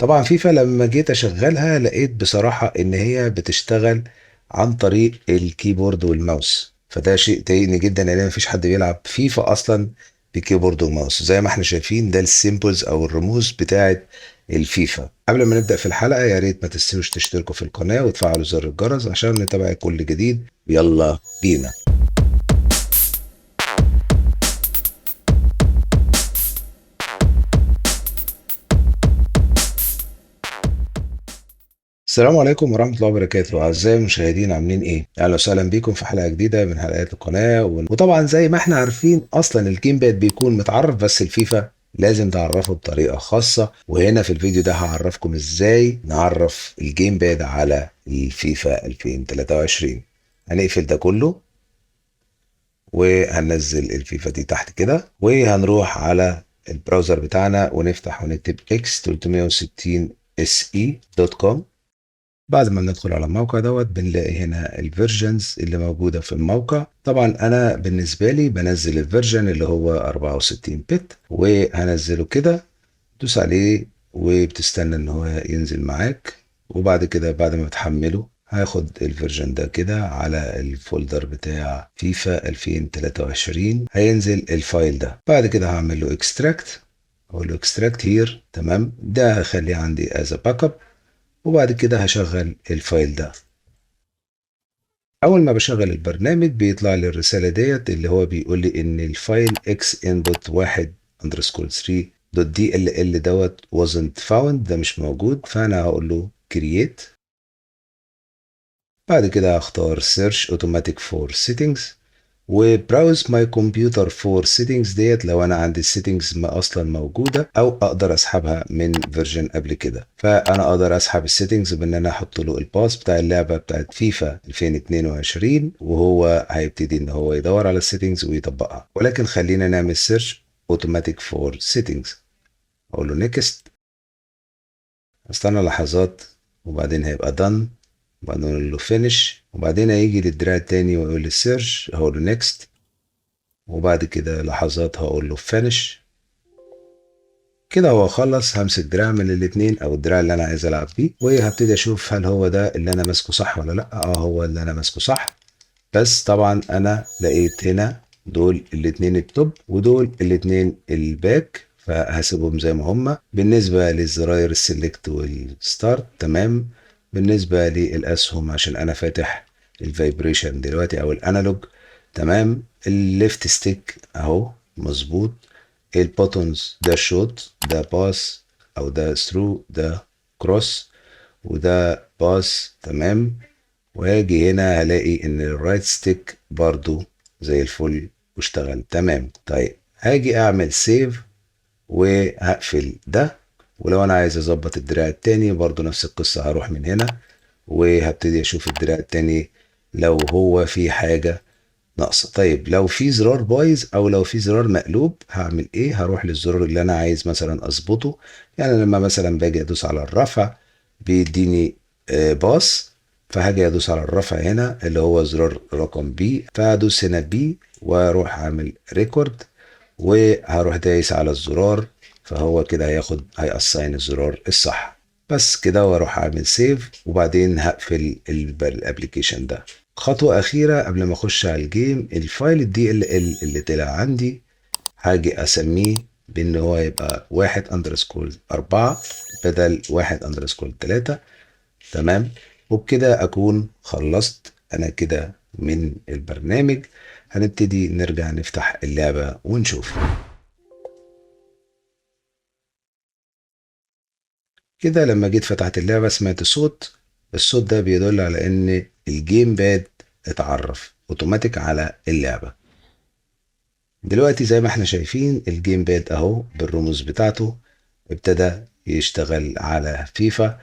طبعا فيفا لما جيت اشغلها لقيت بصراحة ان هي بتشتغل عن طريق الكيبورد والماوس، فده شيء ضايقني جدا لان مفيش حد بيلعب فيفا اصلا بكيبورد وماوس. زي ما احنا شايفين ده السيمبلز او الرموز بتاعه الفيفا. قبل ما نبدأ في الحلقة يا ريت ما تنسوش تشتركوا في القناة وتفعلوا زر الجرس عشان نتابع كل جديد. يلا بينا. السلام عليكم ورحمة الله وبركاته. أعزائي المشاهدين عاملين إيه؟ أهلا وسهلا بيكم في حلقة جديدة من حلقات القناة وطبعا زي ما إحنا عارفين أصلا الجيم باد بيكون متعرف، بس الفيفا لازم تعرفه بطريقة خاصة، وهنا في الفيديو ده هعرفكم إزاي نعرف الجيم باد على الفيفا 2023. هنقفل ده كله وهننزل الفيفا دي تحت كده، وهنروح على البراوزر بتاعنا ونفتح ونكتب x360se.com. بعد ما بندخل على الموقع دوت بنلاقي هنا الفيرجنز اللي موجودة في الموقع. طبعا أنا بالنسبة لي بنزل الفيرجن اللي هو 64 بت، وهنزله كده. دوس عليه وبتستنى ان هو ينزل معاك، وبعد كده بعد ما بتحمله هاخد الفيرجن ده كده على الفولدر بتاع فيفا 2023. هينزل الفايل ده. بعد كده هعمل له اكستراكت، اقول له اكستراكت هير. تمام، ده هخليه عندي از باك اب، وبعد كده هشغل الفايل ده. اول ما بشغل البرنامج بيطلع لي الرساله ديت اللي هو بيقول لي ان الفايل اكس انبوت 1 اندرسكور 3 دوت دي ال ال دوت wasn't found، ده مش موجود. فانا هقول له create. بعد كده هختار search automatic for settings وبراوز ماي كمبيوتر فور سيتنجز ديت لو انا عندي السيتنجز ما اصلا موجوده، او اقدر اسحبها من فيرجن قبل كده. فانا اقدر اسحب السيتنجز بان انا احط له الباس بتاع اللعبه بتاعت فيفا 2022، وهو هيبتدي ان هو يدور على السيتنجز ويطبقها. ولكن خلينا نعمل سيرش اوتوماتيك فور سيتنجز. اقول له نيكست، استنى لحظات وبعدين هيبقى done، وبعدين اقول له finish، وبعدين هيجي للدراع التاني ويقول لي سيرش، هقول له نيكست، وبعد كده لحظات هقول له فينش. كده هو خلص. همسك دراع من الاتنين او الدراع اللي انا عايز العب بيه، وهبتدي اشوف هل هو ده اللي انا ماسكه صح ولا لا. هو اللي انا ماسكه صح. بس طبعا انا لقيت هنا دول الاتنين التوب ودول الاتنين الباك، فهسيبهم زي ما هما. بالنسبة للزراير السلكت والستارت تمام. بالنسبة للأسهم عشان أنا فاتح الفايبريشن دلوقتي أو الأنالوج تمام. الليفت ستيك أهو مظبوط. البوتونز ده شوت، ده باس أو ده ثرو، ده كروس، وده باس تمام. وهاجي هنا هلاقي ان الرايت ستيك برضو زي الفل واشتغل تمام. طيب هاجي اعمل سيف وهقفل ده. ولو انا عايز اظبط الدراع التاني برضو نفس القصة، هروح من هنا وهبتدي اشوف الدراع التاني لو هو في حاجة ناقصة. طيب لو في زرار بايظ او لو في زرار مقلوب هعمل ايه؟ هروح للزرار اللي انا عايز مثلا اظبطه. يعني لما مثلا باجي ادوس على الرفع بيديني باص، فهاجي ادوس على الرفع هنا اللي هو زرار رقم بي، فهدوس هنا بي واروح اعمل ريكورد، وهروح دايس على الزرار، فهو كده هيأساين الزرار الصح. بس كده واروح اعمل سيف وبعدين هقفل الابليكيشن ده. خطوة أخيرة قبل ما أخش على الجيم، الفايل الدي ال ال اللي طلع عندي هاجي أسميه بإن هو يبقى 1_4 بدل 1_3. تمام. وبكده أكون خلصت أنا كده من البرنامج. هنبتدي نرجع نفتح اللعبة ونشوف. كده لما جيت فتحت اللعبة سمعت صوت. الصوت ده بيدل على إن الجيم باد اتعرف اوتوماتيك على اللعبة. دلوقتي زي ما احنا شايفين الجيم باد اهو بالرموز بتاعته ابتدى يشتغل على فيفا.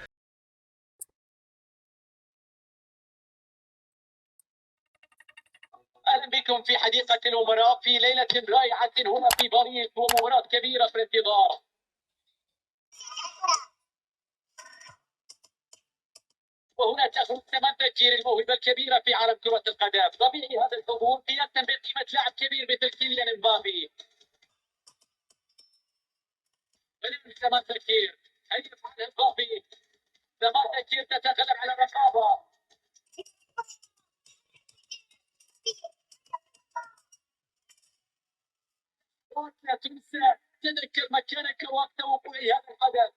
اهلا بكم في حديقه الامراء في ليله رائعه هنا في باريس ومباراه كبيره في الانتظار. وهنا تخرج ثمن تفجير الموهبه الكبيره في عالم كره القدم. طبيعي هذا الحضور قياسا بقيمه لاعب كبير مثل كيليان امبابي. ثمن تفجير هل يفعل امبابي ضبيعي هذا الحدث.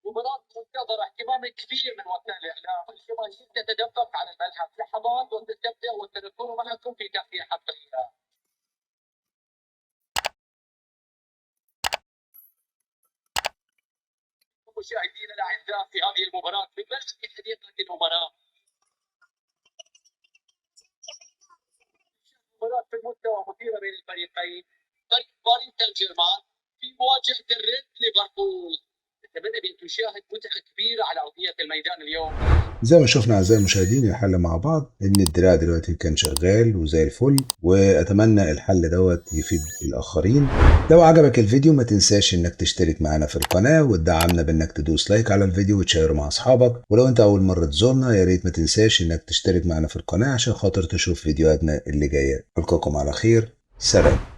مباراة منتظرة اهتمام كبير من وسائل الإعلام، الجماهير تتدفق على الملعب لحظات وتستمتع وسنكون معكم في تغطية حصرية. مشاهدينا الأعزاء في هذه المباراة في حديقة المباراة، مباراة في المستوى مثيرة بين الفريقين. فريق باريس سان جيرمان في مواجهة الريد ليفربول. نتمنى بأن تشاهد متعة كبيرة على أرضية الميدان اليوم. زي ما شفنا أعزائي المشاهدين الحل مع بعض إن الدراع دلوقتي كان شغال وزي الفل، وأتمنى الحل دوت يفيد الآخرين. لو عجبك الفيديو ما تنساش إنك تشترك معنا في القناة وتدعمنا بإنك تدوس لايك على الفيديو وتشيره مع أصحابك. ولو أنت أول مرة تزورنا يا ريت ما تنساش إنك تشترك معنا في القناة عشان خاطر تشوف فيديوهاتنا اللي جاية. ألقاكم على خير، سلام.